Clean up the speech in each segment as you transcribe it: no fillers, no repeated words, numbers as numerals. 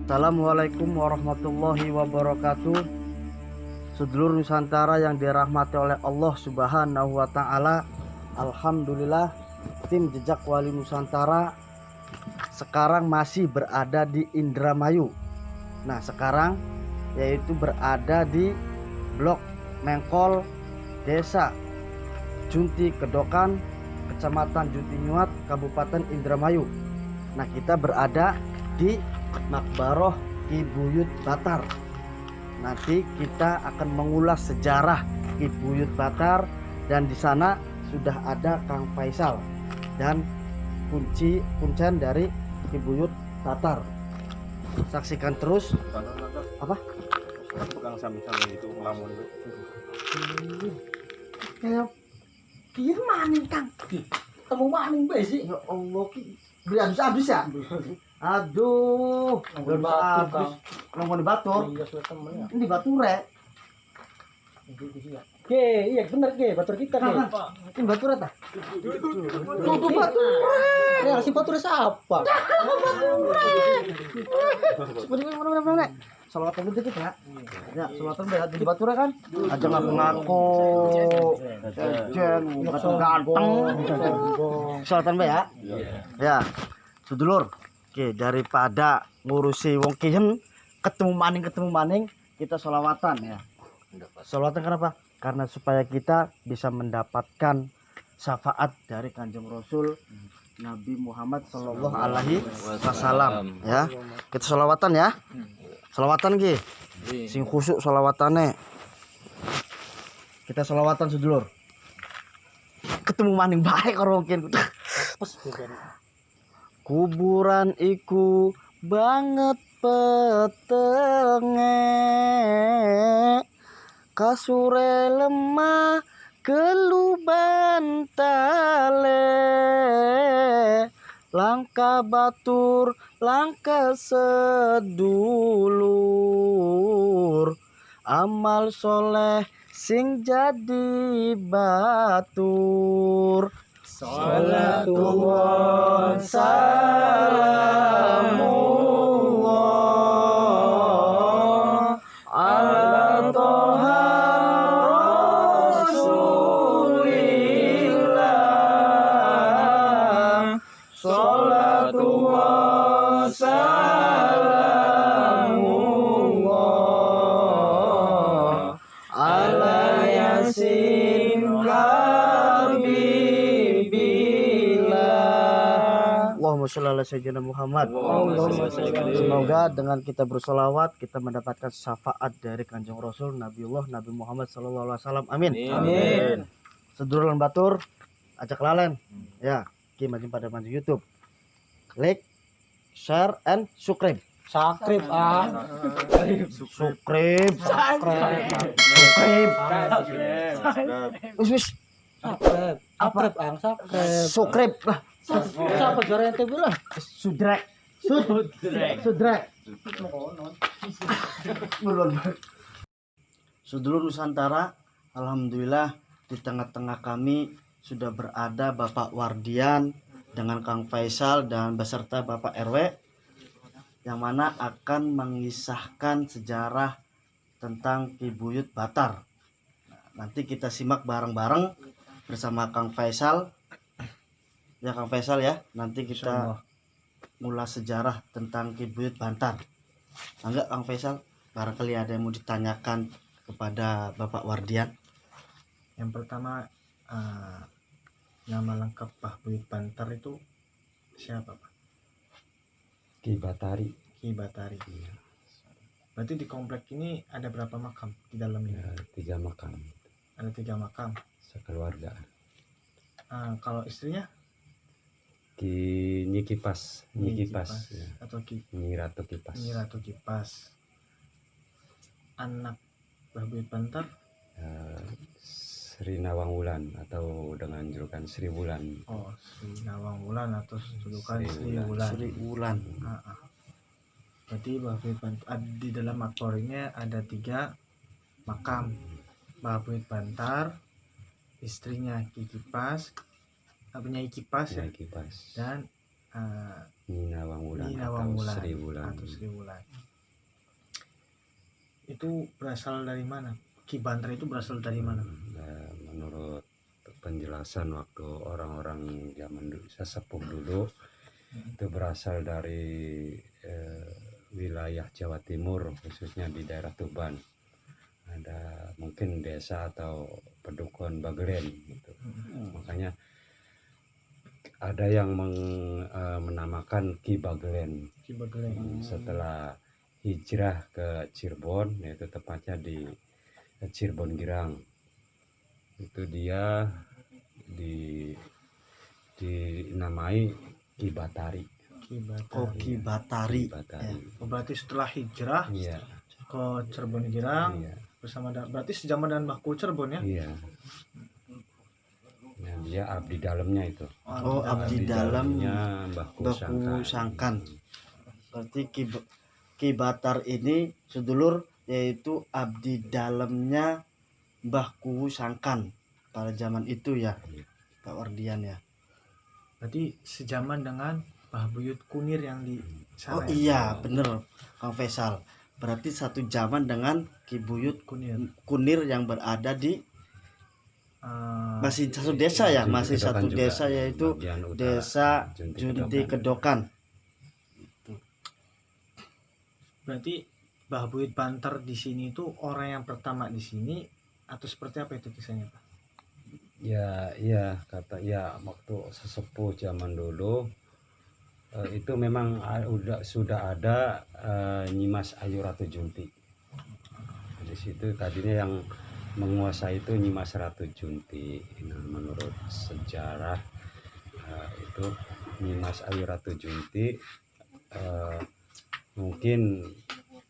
Assalamualaikum warahmatullahi wabarakatuh. Sedulur Nusantara yang dirahmati oleh Allah Subhanahu wa Ta'ala, alhamdulillah, tim Jejak Wali Nusantara sekarang masih berada di Indramayu. Nah, sekarang yaitu berada di Blok Mengkol, Desa Junti Kedokan, Kecamatan Juntinyuat, Kabupaten Indramayu. Nah, kita berada di Makbaroh Ki Buyut Batar. Nanti kita akan mengulas sejarah Ki Buyut Batar, dan di sana sudah ada Kang Faisal dan kuncen dari Ki Buyut Batar. Saksikan terus. Apa? Pegang sambil itu ngelamun. Dia maning Kang. Kamu maning be sih. Ya Allah, beli habis ya. Aduh, belum habis. Ngomong di batur. Iya, sudah temen ya. Ini bature. Iya bener batur kita ge. Ini bature tah? Tuh batur. Ya si batur siapa? Seperti mana? Salawatan dulu dikit ya. Ya, salawatan udah di bature kan? Aja ngaku-ngaku. Jen, ganteng. Salawatan be ya. Ya. Sedulur, oke, daripada ngurusi wong kihen ketemu maning kita sholawatan ya. Sholawatan kenapa? Karena supaya kita bisa mendapatkan syafaat dari Kanjeng Rasul Nabi Muhammad Sallallahu Alaihi Wasallam ya. Kita sholawatan ya. Sholawatan ki. Sing khusyuk sholawatane. Kita sholawatan sedulur. Ketemu maning baik karo mungkin. Kuburan iku banget petenge, kasure lemah keluban tale, langka batur langka sedulur, amal soleh sing jadi batur. Salatullah salamullah ala toha rasulillah. Salatullah salamullah ala yasin Allahumma sholli ala sayyidina Muhammad. Semoga dengan kita bersolawat kita mendapatkan syafaat dari Kanjeng Rasul Nabiullah Nabi Muhammad sallallahu alaihi wasallam. Amin. Amin. Sedulur lan batur, ajak lalen. Ya, ki maju pada maju YouTube. Like, share and subscribe. Sakrip Subscribe. Wis. Sakrip Subscribe lah. Siapa juara yang bilang? Sudrek. Sedulur Nusantara, alhamdulillah di tengah-tengah kami sudah berada Bapak Wardian dengan Kang Faisal dan beserta Bapak RW yang mana akan mengisahkan sejarah tentang Ki Buyut Batar. Nanti kita simak bareng-bareng bersama Kang Faisal. Ya Kang Faisal ya, nanti kita ngulas sejarah tentang Ki Buyut Batar. Enggak Kang Faisal, barangkali ada yang mau ditanyakan kepada Bapak Wardian. Yang pertama, nama lengkap Pak Buyut Batar itu siapa Pak? Ki Batari. Ki Batari. Berarti di komplek ini ada berapa makam di dalamnya? 3 makam. Ada 3 makam. Sekeluarga. Kalau istrinya? Ki Nyi Kipas. Ya. Atau Nyi Ratu Kipas. Nyi Ratu Kipas. Anak Mbah Buyut Batar? Sri Nawang Wulan atau dengan julukan Sri Wulan. Oh, Sri Nawang Wulan atau julukan Sri Wulan. Sri Wulan. Jadi Mbah Buyut Batar di dalam aktorinya ada 3 makam. Mbah Buyut Batar, istrinya Ki Kipas, punya Kipas ya. Kipas. Dan Nina Wangwulan Nina atau Wangwulan Sri Wulan. atau Sri Wulan. Itu berasal dari mana? Ki Bantar itu berasal dari mana? Menurut penjelasan waktu orang-orang zaman sesepuh dulu, itu berasal dari wilayah Jawa Timur, khususnya di daerah Tuban. Ada mungkin desa atau pedukuhan Bagelen gitu. Makanya ada yang menamakan Ki Bagelen. Ki Bagelen. Setelah hijrah ke Cirebon, yaitu tepatnya di Cirebon Girang, itu dia dinamai Ki Batari. Ki Batari. Oh, Ki Batari. Ki Batari. Oh, berarti setelah hijrah Iya, ke Cirebon Girang iya, bersama berarti sejaman dengan Mbahku Cirebon ya? iya. Nah, dia abdi dalamnya itu. Oh, abdi dalam Mbahku Baku Sangkan. Sangkan. Berarti Ki Batar ini sedulur, yaitu abdi dalamnya Mbah Kuwu Sangkan pada zaman itu ya, Pak Wardian ya. Berarti sejaman dengan Mbah Buyut Kunir yang di Oh sana. Ya? iya, bener Kang Faisal. Berarti satu zaman dengan Ki Buyut Kunir yang berada di masih satu desa ya, Junti masih Kedokan satu juga, desa, yaitu bagian utara, desa Junti Kedokan. Berarti Mbah Buyut Bantar di sini itu orang yang pertama di sini atau seperti apa itu kisahnya, Pak? Ya, iya, kata ya waktu sesepuh zaman dulu itu memang sudah ada Nyimas Ayu Ratu Junti. Di situ tadinya yang menguasai itu Nyimas Ratu Junti. Nah, menurut sejarah itu Nyimas Ayu Ratu Junti mungkin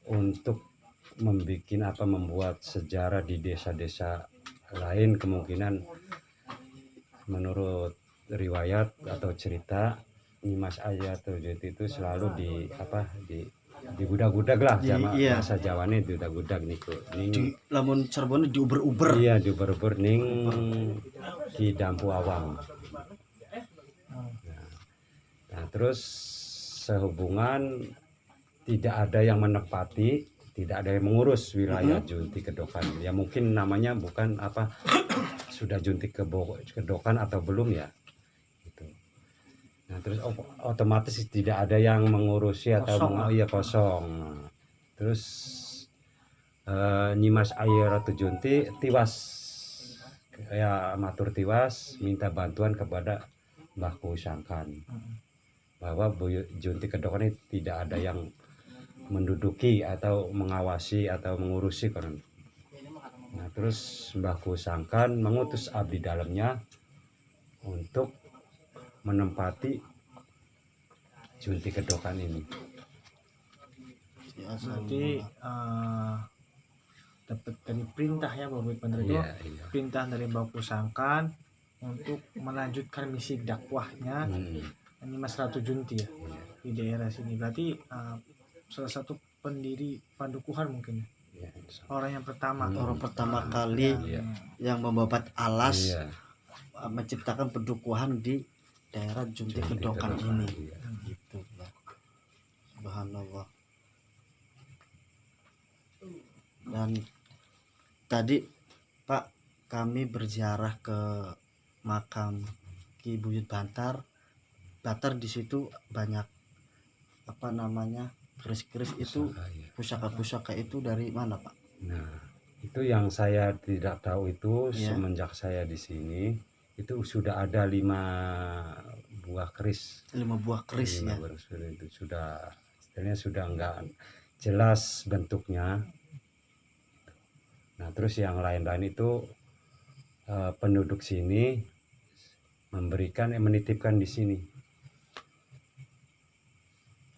untuk membuat sejarah di desa-desa lain, kemungkinan menurut riwayat atau cerita Nyimas Ayu Ratu Junti itu selalu digudag-gudag lah, Iya. bahasa Jawane digudag-gudag niku. Di lamun Cirebon diuber-uber. Iya, diuber-uber ning di Dampu Awang. Nah, terus sehubungan tidak ada yang menepati, tidak ada yang mengurus wilayah Junti Kedokan. Ya mungkin namanya bukan sudah Junti Kedokan atau belum ya. Gitu. Nah, terus otomatis tidak ada yang mengurusi atau kosong. Nah, terus Nyimas Ayu Ratu Junti tiwas, ya matur tiwas, minta bantuan kepada Mbahku Sangkan bahwa Junti Kedokan ini tidak ada yang menduduki atau mengawasi atau mengurusi kan. Nah, terus Mbahku Sangkan mengutus abdi dalamnya untuk menempati Junti Kedokan ini. Berarti dapat dari perintah ya Mbah Buyut Bantar itu, Iya. perintah dari Mbahku Sangkan untuk melanjutkan misi dakwahnya Nyimas Ratu Junti ya di daerah sini. Berarti salah satu pendiri padukuhan mungkin ya. Orang yang pertama. Orang pertama kali yang membabat alas, menciptakan pedukuhan di daerah Junti Kedokan ini. Gitu ya. Subhanallah. Dan tadi Pak, kami berziarah ke makam Ki Buyut Bantar. Bantar di situ banyak keris-keris itu, pusaka-pusaka itu dari mana Pak? Nah, itu yang saya tidak tahu itu semenjak saya di sini itu sudah ada 5 buah keris. 5 buah keris ya. Itu sudah enggak jelas bentuknya. Nah, terus yang lain-lain itu penduduk sini menitipkan di sini.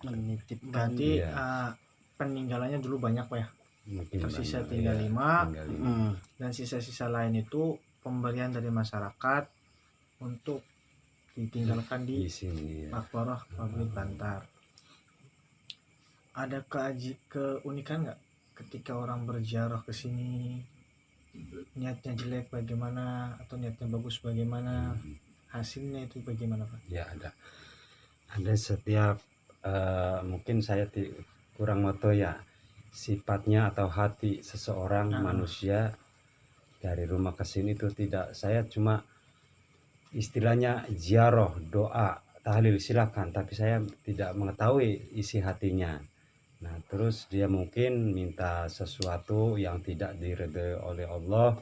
Menitipkan. Berarti peninggalannya dulu banyak Pak ya. Tersisa tinggal 5 dan sisa-sisa lain itu pemberian dari masyarakat untuk ditinggalkan di sini. Maqbarah Mbah Buyut Bantar. Ada keunikan nggak ketika orang berziarah ke sini, niatnya jelek bagaimana atau niatnya bagus bagaimana, hasilnya itu bagaimana Pak? Ya ada. Ada setiap mungkin saya kurang moto ya, sifatnya atau hati seseorang manusia dari rumah ke sini itu tidak, saya cuma istilahnya ziarah, doa, tahlil silakan, tapi saya tidak mengetahui isi hatinya. Nah, terus dia mungkin minta sesuatu yang tidak diridhoi oleh Allah.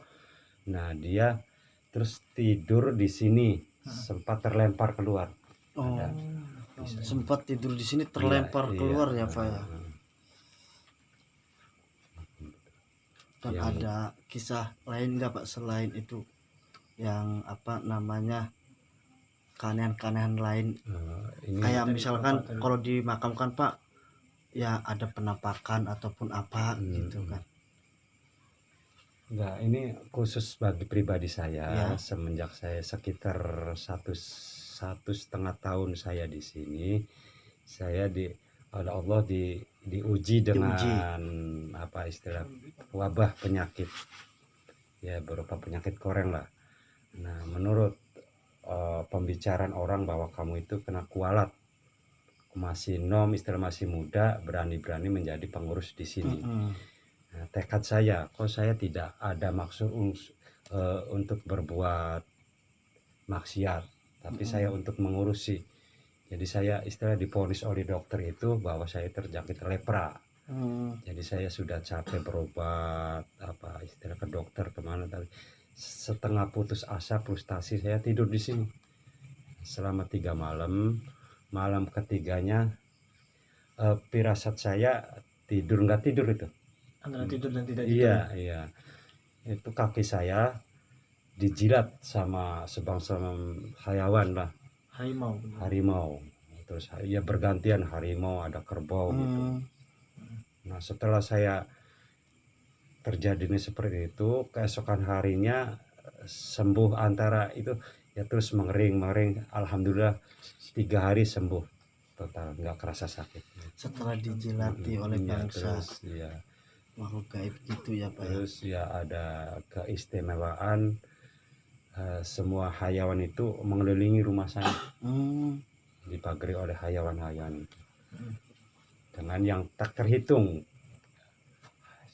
Nah, dia terus tidur di sini, sempat terlempar keluar. Oh, Ada. Bisa. sempat tidur di sini terlempar Iya, keluar iya. ya Pak ya. Dan Yang- ada kisah lain nggak Pak selain itu, yang apa namanya, keanehan-keanehan lain, Ini kayak dari misalkan Bapak tadi. kalau dimakamkan Pak ya ada penampakan ataupun apa gitu kan. enggak, ini khusus bagi pribadi saya. Ya. Semenjak saya sekitar satu setengah tahun saya di sini, saya oleh Allah diuji dengan apa istilah wabah penyakit, ya berupa penyakit koreng lah. Nah, menurut pembicaraan orang bahwa kamu itu kena kualat, masih istilah masih muda, berani-berani menjadi pengurus di sini. Nah, tekad saya, kok saya tidak ada maksud untuk berbuat maksiat, tapi saya untuk mengurusi. Jadi saya istilah diponis oleh dokter itu bahwa saya terjangkit lepra. Jadi saya sudah capek berobat, apa istilah ke dokter kemana tadi. Setengah putus asa, frustasi, saya tidur di sini selama 3 malam. Malam ketiganya firasat saya tidur nggak tidur itu. Antara tidur dan tidak tidur. Iya, iya. Itu kaki saya dijilat sama sebangsa hayawan lah, harimau. Terus ya bergantian, harimau, ada kerbau gitu. Nah, setelah saya terjadinya seperti itu, keesokan harinya sembuh antara itu ya, terus mengering. Alhamdulillah 3 hari sembuh total, nggak kerasa sakit. Setelah dijilati oleh Iya, bangsa terus ya. makhluk gaib gitu ya Pak ya. Terus ya ada keistimewaan, semua hayawan itu mengelilingi rumah saya, dipagari oleh hayawan-hayawan itu. Dengan yang tak terhitung,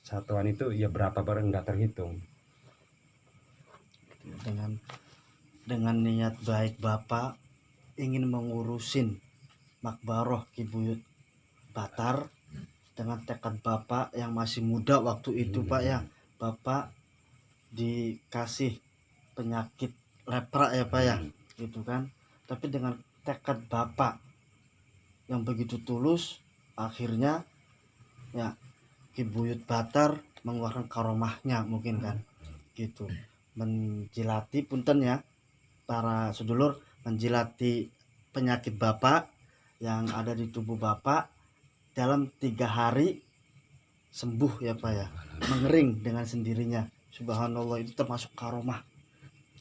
satuan itu ya berapa barang nggak terhitung. Dengan niat baik Bapak ingin mengurusin Makbaroh Ki Buyut Batar, dengan tekad Bapak yang masih muda waktu itu Pak ya, Bapak dikasih penyakit lepra ya Pak ya, gitu kan. Tapi dengan tekad Bapak yang begitu tulus, akhirnya ya Ki Buyut Batar mengeluarkan karomahnya mungkin kan, gitu. Menjilati punten ya para sedulur, menjilati penyakit Bapak yang ada di tubuh Bapak dalam 3 hari sembuh ya Pak ya, mengering dengan sendirinya. Subhanallah, itu termasuk karomah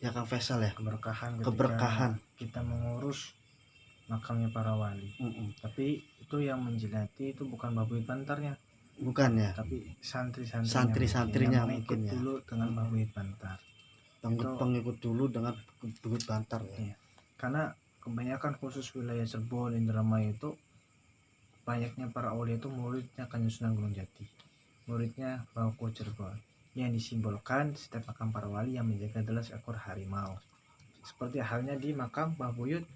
ya Kang Faisal ya, keberkahan kita mengurus makamnya para wali. Tapi itu yang menjilati itu bukan Mbah Buyut Bantarnya, bukan ya, tapi santri-santrinya yang mungkin mengikut ya, dulu dengan Mbah Buyut Bantar. pengikut dulu dengan Buyut Bantar ya. Iya. Karena kebanyakan khusus wilayah Cirebon, Indramayu itu banyaknya para aulia itu muridnya Kanjeng Sunan Gunung Jati, muridnya Bauku Cirebon, yang disimbolkan setiap makam para wali yang menjaga adalah seekor harimau. Seperti halnya di makam Mbah Buyut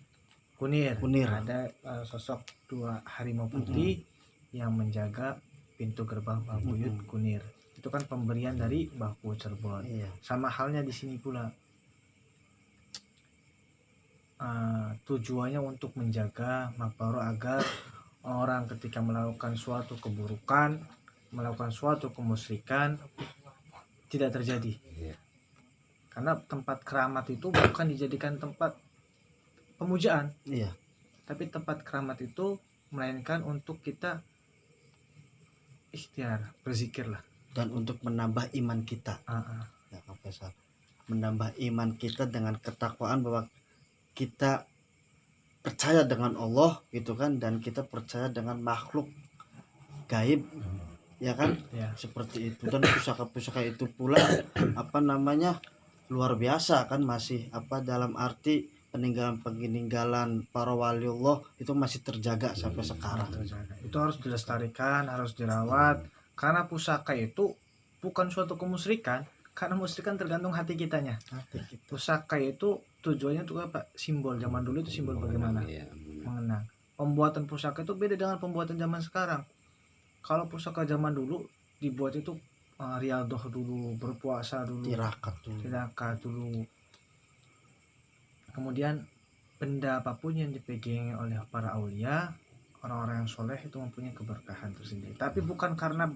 Kunir. Ada sosok 2 harimau putih yang menjaga pintu gerbang Mbah Buyut Kunir. Itu kan pemberian dari Bauku Cirebon. Sama halnya di sini pula. Tujuannya untuk menjaga Makbaro agar orang ketika melakukan suatu keburukan, melakukan suatu kemusyrikan tidak terjadi. Karena tempat keramat itu bukan dijadikan tempat pemujaan, tapi tempat keramat itu melainkan untuk kita ikhtiar, berzikir lah, dan untuk menambah iman kita. Ya, Profesor, menambah iman kita dengan ketakwaan bahwa kita percaya dengan Allah gitu kan, dan kita percaya dengan makhluk gaib ya kan, seperti itu. Dan pusaka-pusaka itu pula apa namanya, luar biasa kan, masih apa dalam arti peninggalan para waliullah itu masih terjaga sampai sekarang. Itu harus dilestarikan, harus dirawat, karena pusaka itu bukan suatu kemusyrikan, karena musyrikan tergantung hati kitanya. Pusaka itu tujuannya untuk apa? Simbol. Zaman dulu itu simbol bagaimana? Iya, Mengenang. Pembuatan pusaka itu beda dengan pembuatan zaman sekarang. Kalau pusaka zaman dulu dibuat itu riadoh dulu, berpuasa dulu, tirakat dulu. Kemudian benda apapun yang dipegangi oleh para aulia, orang-orang yang soleh itu mempunyai keberkahan tersendiri. Tapi bukan karena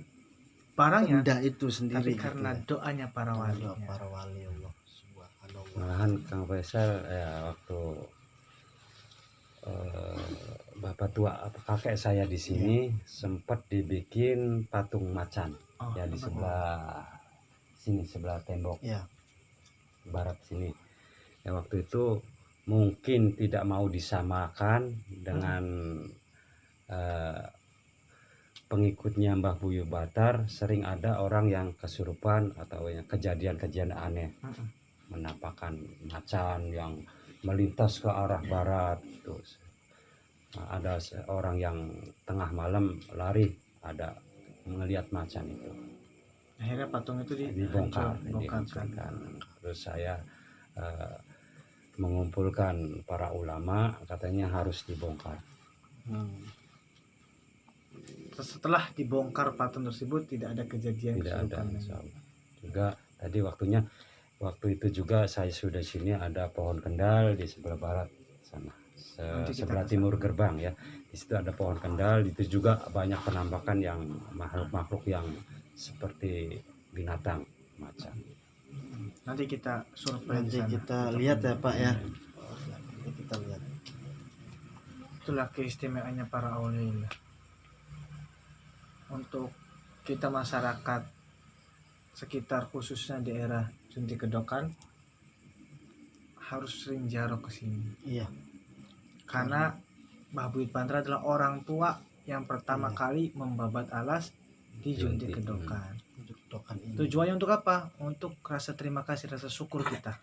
barangnya, Benda itu sendiri tapi karena gitu doanya para wali. ya. Para wali Allah subhanallah. malahan Kang Faisal ya waktu bapak tua atau kakek saya di sini sempat dibikin patung macan ya di sebelah sini, sebelah tembok Ya. barat sini. Ya waktu itu mungkin tidak mau disamakan dengan pengikutnya Mbah Buyu Batar. Sering ada orang yang kesurupan atau yang kejadian-kejadian aneh, menampakkan macan yang melintas ke arah barat. Terus ada orang yang tengah malam lari, ada melihat macan itu. Akhirnya patung itu Dibongkar, dibongkarkan. Terus saya mengumpulkan para ulama, katanya harus dibongkar. Setelah dibongkar patung tersebut tidak ada kejadian Tidak ada, kesurupan insya Allah. Juga tadi waktu itu juga saya sudah sini ada pohon kendal di sebelah barat sana, sebelah timur gerbang ya. Di situ ada pohon kendal, itu juga banyak penampakan yang makhluk-makhluk yang seperti binatang macan. Nanti kita survei di Nanti sana. kita lihat ya Pak ya. Nanti kita lihat. Itulah keistimewaannya para aulia. Untuk kita masyarakat sekitar khususnya daerah Junti Kedokan harus sering ziarah ke sini. Iya. Karena Mbah Buyut Pantra adalah orang tua yang pertama kali membabat alas di Junti Kedokan. Tujuannya untuk apa? Untuk rasa terima kasih, rasa syukur kita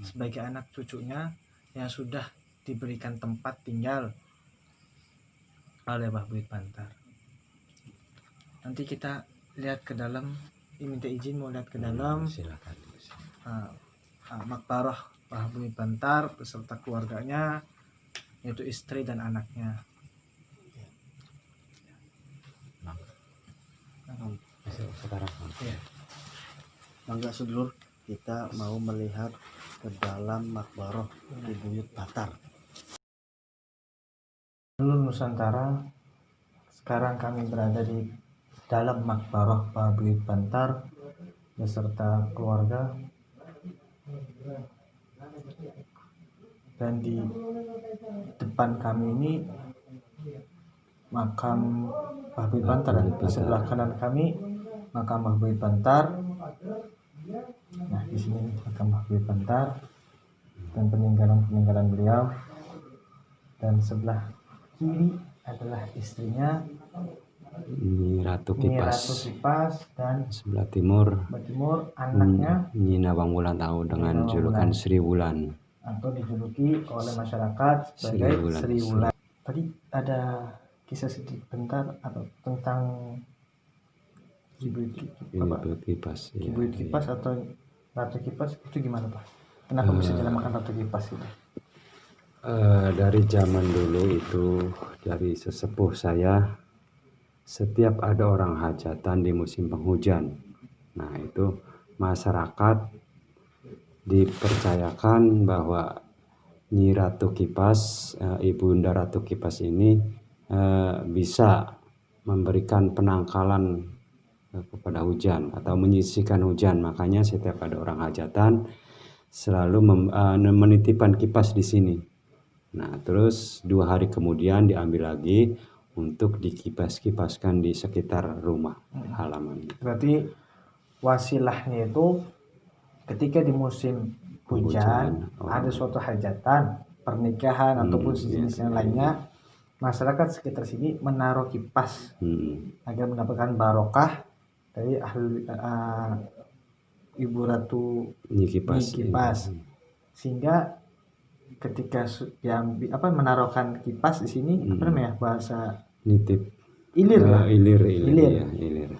sebagai anak cucunya yang sudah diberikan tempat tinggal oleh Mbah Buyut Pantar. Nanti kita lihat ke dalam, diminta izin mau lihat ke dalam. Silakan. Makbarah Mbah Buyut Pantar beserta keluarganya, yaitu istri dan anaknya. Sekarang. Ya. Mangga sedulur, kita mau melihat ke dalam makbarah di Buyut Batar. Dulu Nusantara, sekarang kami berada di dalam makbarah Mbah Buyut Pantar beserta keluarga, dan di depan kami ini makam Mbah Buyut Pantar. Di sebelah kanan kami makam Mbah Buyut Pantar. Nah, di sini makam Mbah Buyut Pantar dan peninggalan beliau. Dan sebelah kiri adalah istrinya Nyi Ratu Kipas. Dan Sebelah timur anaknya Nyi Nawang Wulan tahu dengan julukan Sri Wulan, atau dijuluki oleh masyarakat sebagai Sri Wulan. Tadi ada kisah sedikit bentar tentang Ibu Kipas. Ibu Kipas atau Ratu Kipas itu gimana Pak? Kenapa bisa dinamakan Ratu Kipas itu? Dari zaman dulu itu, dari sesepuh saya, setiap ada orang hajatan di musim penghujan, nah itu masyarakat dipercayakan bahwa Nyi Ratu Kipas, Ibunda Ratu Kipas ini bisa memberikan penangkalan kepada hujan atau menyisihkan hujan. Makanya setiap ada orang hajatan selalu menitipkan kipas di sini. Nah, terus 2 hari kemudian diambil lagi untuk dikipas-kipaskan di sekitar rumah halaman. Berarti wasilahnya itu ketika di musim hujan ada suatu hajatan, pernikahan ataupun sejenis yang lainnya, masyarakat sekitar sini menaruh kipas agar mendapatkan barokah dari Ibu Ratu Nyi Kipas, sehingga ketika menaruhkan kipas di sini apa namanya bahasa Nitip. ilir lah. Ilir. Ilir. Ya, ilir.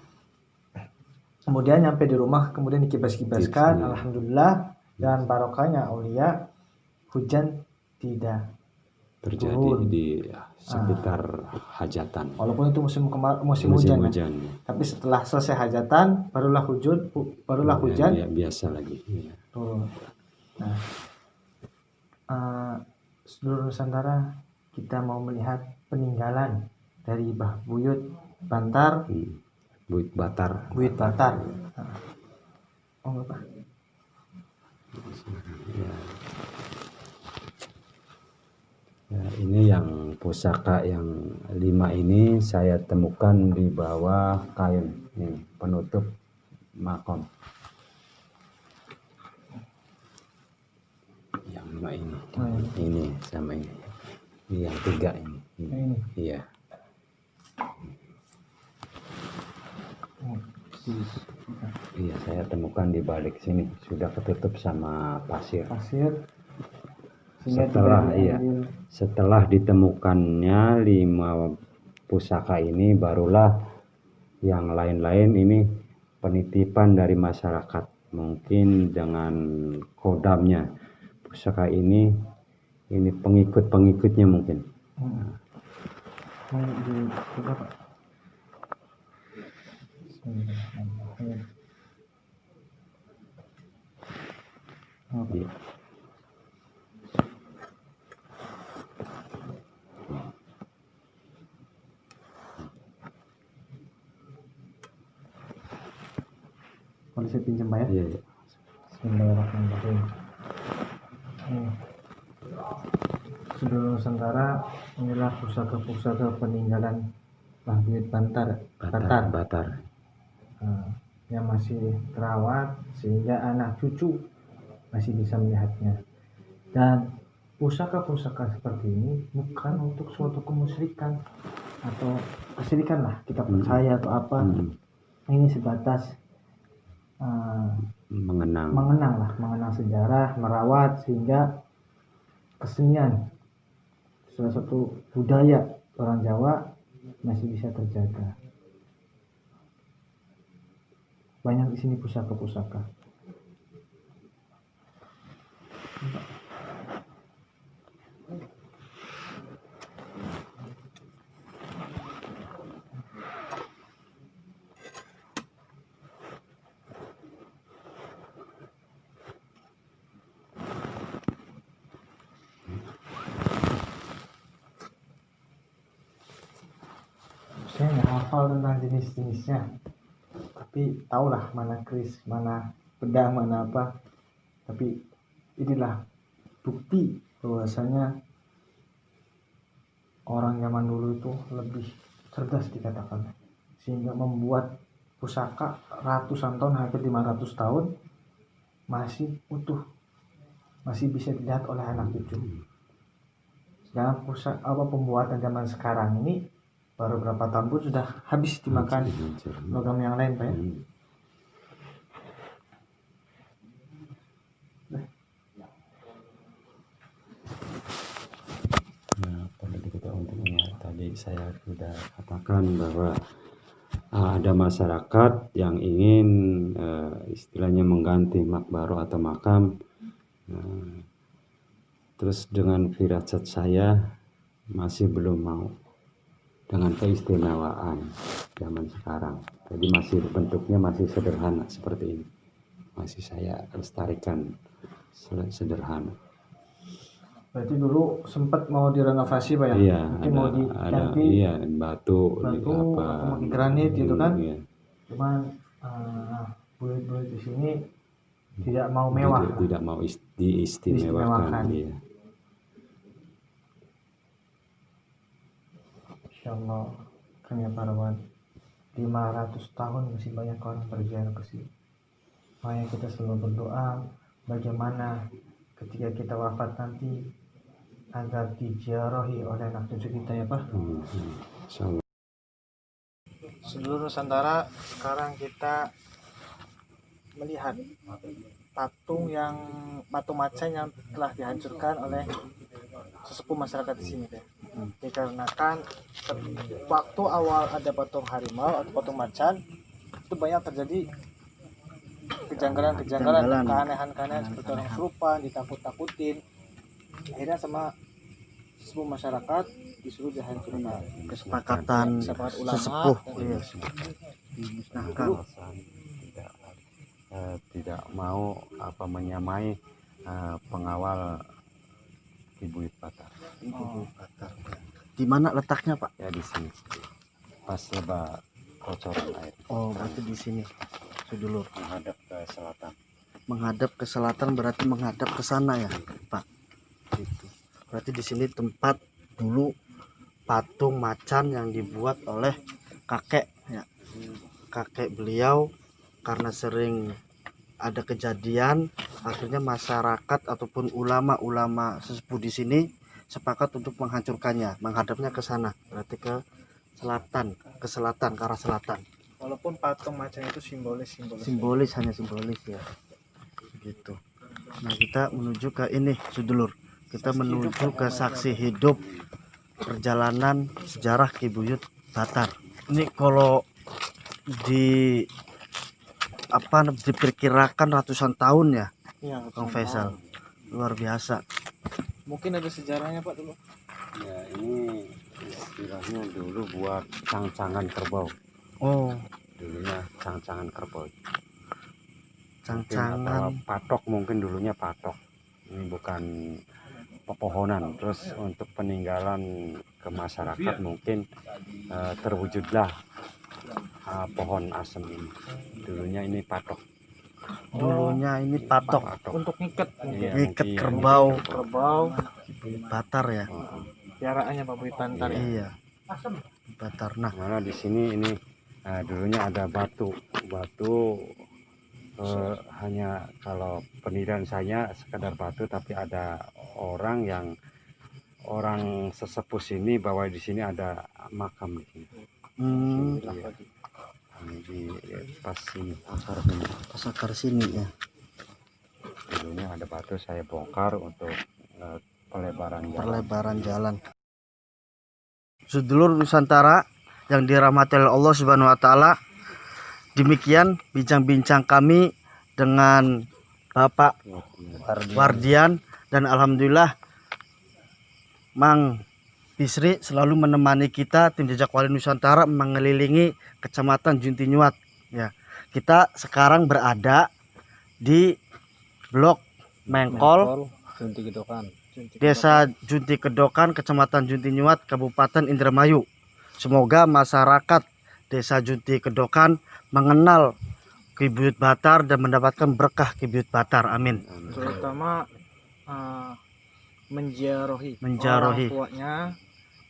Kemudian nyampe di rumah, kemudian dikibas-kibaskan, Iya. alhamdulillah, dan barokahnya aulia hujan tidak Terjadi turun. di sekitar hajatan. Walaupun itu musim hujan, ya. hujan. Tapi setelah selesai hajatan barulah hujan Ya, biasa lagi. Ya. turun. Nah, seluruh Nusantara kita mau melihat peninggalan dari Mbah Buyut Bantar, Buyut Batar. Buyut Batar. Oh, apa? Ya, ini yang pusaka yang 5 ini saya temukan di bawah kain ini, penutup makom. Yang 5 ini. Ini sama ini. Ini yang 3 ini. Ini. Iya. Iya, saya temukan di balik sini sudah ketutup sama pasir. Setelah ditemukannya 5 pusaka ini, barulah yang lain-lain ini penitipan dari masyarakat, mungkin dengan kodamnya pusaka ini pengikutnya mungkin. Iya. Boleh saya pinjam, Pak, ya? Iya. Bismillahirrahmanirrahim. Seluruh Nusantara, inilah pusaka-pusaka peninggalan Mbah Buyut Bantar. Yang masih terawat sehingga anak cucu masih bisa melihatnya. Dan pusaka-pusaka seperti ini bukan untuk suatu kemusyrikan atau kesyirikan lah kita percaya atau apa. Ini sebatas mengenang sejarah, merawat, sehingga kesenian salah satu budaya orang Jawa masih bisa terjaga. Banyak di sini pusaka-pusaka. Saya nggak hafal tentang jenis-jenisnya, tapi tahulah mana keris, mana pedang, mana apa. Tapi inilah bukti bahwasanya orang zaman dulu itu lebih cerdas dikatakan, sehingga membuat pusaka ratusan tahun, hampir 500 tahun masih utuh, masih bisa dilihat oleh anak cucu. Sedangkan pembuatan zaman sekarang ini baru berapa tahun pun sudah habis dimakan logam yang lain, Pak, ya? Nah, perlu diketahui untuknya. Tadi saya sudah katakan bahwa ada masyarakat yang ingin istilahnya mengganti makbaro atau makam. Terus dengan firasat saya masih belum mau dengan keistimewaan zaman sekarang. Jadi masih bentuknya masih sederhana seperti ini. Masih saya lestarikan sederhana. Berarti dulu sempat mau direnovasi, Pak, ya? Iya, mungkin mau diganti batu atau mau di granit gitu kan. Iya. Cuman buyut-buyut di sini tidak mau mewah, tidak mau diistimewakan. Iya. Insyaallah kan ya para wan, 500 tahun masih banyak orang berziarah ke sini. Makanya kita selalu berdoa bagaimana ketika kita wafat nanti agar diziarahi oleh anak cucu kita, ya Pak. Insyaallah. Seluruh Nusantara, sekarang kita melihat patung yang patung macan yang telah dihancurkan oleh sesepuh masyarakat di sini teh. Dikarenakan waktu awal ada patung harimau atau patung macan itu banyak terjadi kejanggalan, keanehan-keanehan seperti orang kesurupan, ditakut-takutin. Akhirnya sama sesepuh masyarakat disuruh dihancurkan. Kesepakatan Sepakat ulama sesepuh. dan Iya. Dimusnahkan. Tidak mau menyamai pengawal Kibuyut Batar. Di mana letaknya, Pak? Ya di sini. Pas leba kocoran air Oh, berarti di sini. Sedulur. menghadap ke selatan. Menghadap ke selatan berarti menghadap ke sana ya, Pak. Gitu. Berarti di sini tempat dulu patung macan yang dibuat oleh kakek ya. Kakek beliau karena sering ada kejadian, akhirnya masyarakat ataupun ulama-ulama sesepuh di sini sepakat untuk menghancurkannya, menghadapnya ke sana, berarti ke selatan, ke arah selatan. walaupun patung macan itu Simbolis, hanya simbolis ya. Gitu. Nah, kita menuju ke ini, sedulur. Kita menuju ke saksi hidup perjalanan sejarah Kibuyut Batar. Ini kalau diperkirakan ratusan tahun ya, ya, Bang Faisal. Luar biasa. mungkin ada sejarahnya Pak dulu. Ya ini istilahnya dulu buat cang-cangan kerbau. Oh, Dulunya cang-cangan kerbau. cang-cangan. Atau patok, mungkin dulunya patok. Ini bukan pepohonan. Terus untuk peninggalan ke masyarakat mungkin terwujudlah pohon asem ini. Dulunya ini patok. Dulunya ini patok Untuk ngikat Iya, ngikat mungkin. kerbau kerbau, Kibuyut Batar ya. piaraannya Pak Buyut Bantar ya. Iya. Batar. Nah, Mana di sini ini dulunya ada batu hanya kalau pendirian saya sekadar batu, tapi ada orang sesepuh sini bahwa di sini ada makam di sini. Iya. Ini di pas sini akar sini. pas akar sini ya. Dulunya ada batu, saya bongkar untuk Perlebaran jalan. Sedulur Nusantara yang dirahmati oleh Allah Subhanahu wa taala. Demikian bincang-bincang kami dengan Bapak Wardian, dan alhamdulillah Mang Bisri selalu menemani kita, tim Jejak Wali Nusantara mengelilingi Kecamatan Juntinyuat ya. Kita sekarang berada di Blok Mengkol, Junti Gedokan. Desa Junti Kedokan, Kecamatan Juntinyuat, Kabupaten Indramayu. Semoga masyarakat Desa Junti Kedokan mengenal Kibuyut Batar dan mendapatkan berkah Kibuyut Batar. Amin. Terutama menziarahi Menziarahi. orang tuanya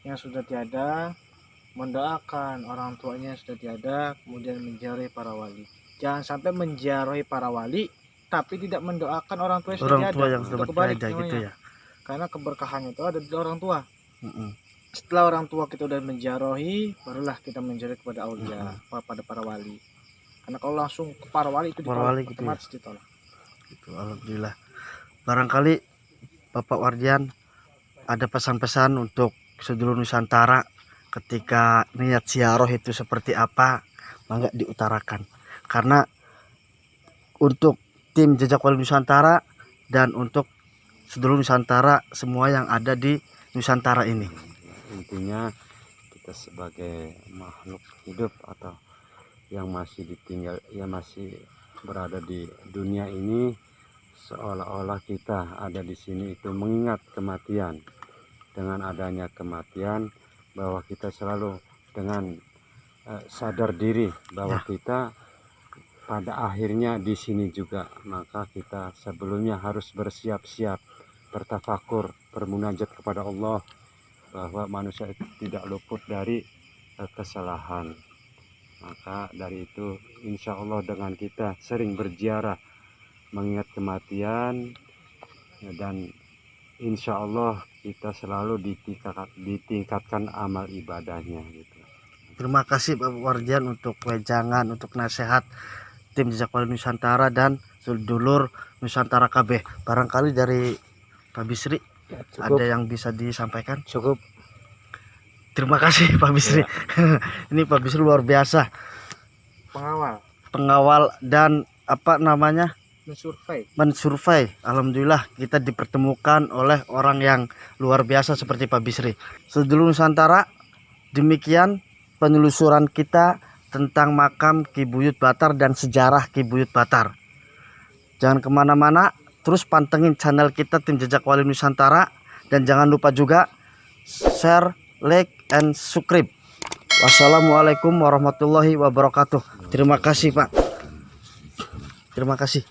yang sudah tiada, mendoakan orang tuanya yang sudah tiada, kemudian menziarahi para wali. Jangan sampai menziarahi para wali tapi tidak mendoakan orang tua yang sudah Orang tiada. tua yang Itu sudah kebalik bertiada gitu namanya. ya. Karena keberkahannya itu ada di orang tua. Mm-mm. Setelah orang tua kita udah menziarahi, barulah kita menziarahi kepada aulia, pada para wali. Karena kalau langsung ke para wali itu Para ditolak, wali gitu ya. otomatis ditolak. Gitu, alhamdulillah. Barangkali Bapak Wardian ada pesan-pesan untuk sedulur Nusantara ketika niat ziarah itu seperti apa, mangga diutarakan. Karena untuk tim Jejak Wali Nusantara dan untuk sedulur Nusantara semua yang ada di Nusantara ini. Intinya kita sebagai makhluk hidup atau yang masih berada di dunia ini, seolah-olah kita ada di sini itu mengingat kematian. Dengan adanya kematian, bahwa kita selalu dengan sadar diri bahwa kita pada akhirnya di sini juga. Maka kita sebelumnya harus bersiap-siap, bertafakur, bermunajat kepada Allah, bahwa manusia itu tidak luput dari kesalahan. Maka dari itu insya Allah dengan kita sering berziarah mengingat kematian, dan insya Allah kita selalu ditingkatkan amal ibadahnya gitu. Terima kasih Bapak Wardian untuk wejangan, untuk nasihat tim Jejak Wali Nusantara dan sedulur Nusantara KB. Barangkali dari Pak Bisri ada yang bisa disampaikan? Cukup. Terima kasih Pak Bisri. Ini Pak Bisri luar biasa. Pengawal dan apa namanya? Mensurvei. Alhamdulillah kita dipertemukan oleh orang yang luar biasa seperti Pak Bisri. Sedulur Nusantara, demikian penelusuran kita tentang makam Ki Buyut Batar dan sejarah Ki Buyut Batar. Jangan kemana-mana, terus pantengin channel kita Tim Jejak Wali Nusantara, dan jangan lupa juga share, like, and subscribe. Wassalamualaikum warahmatullahi wabarakatuh. Terima kasih Pak. Terima kasih.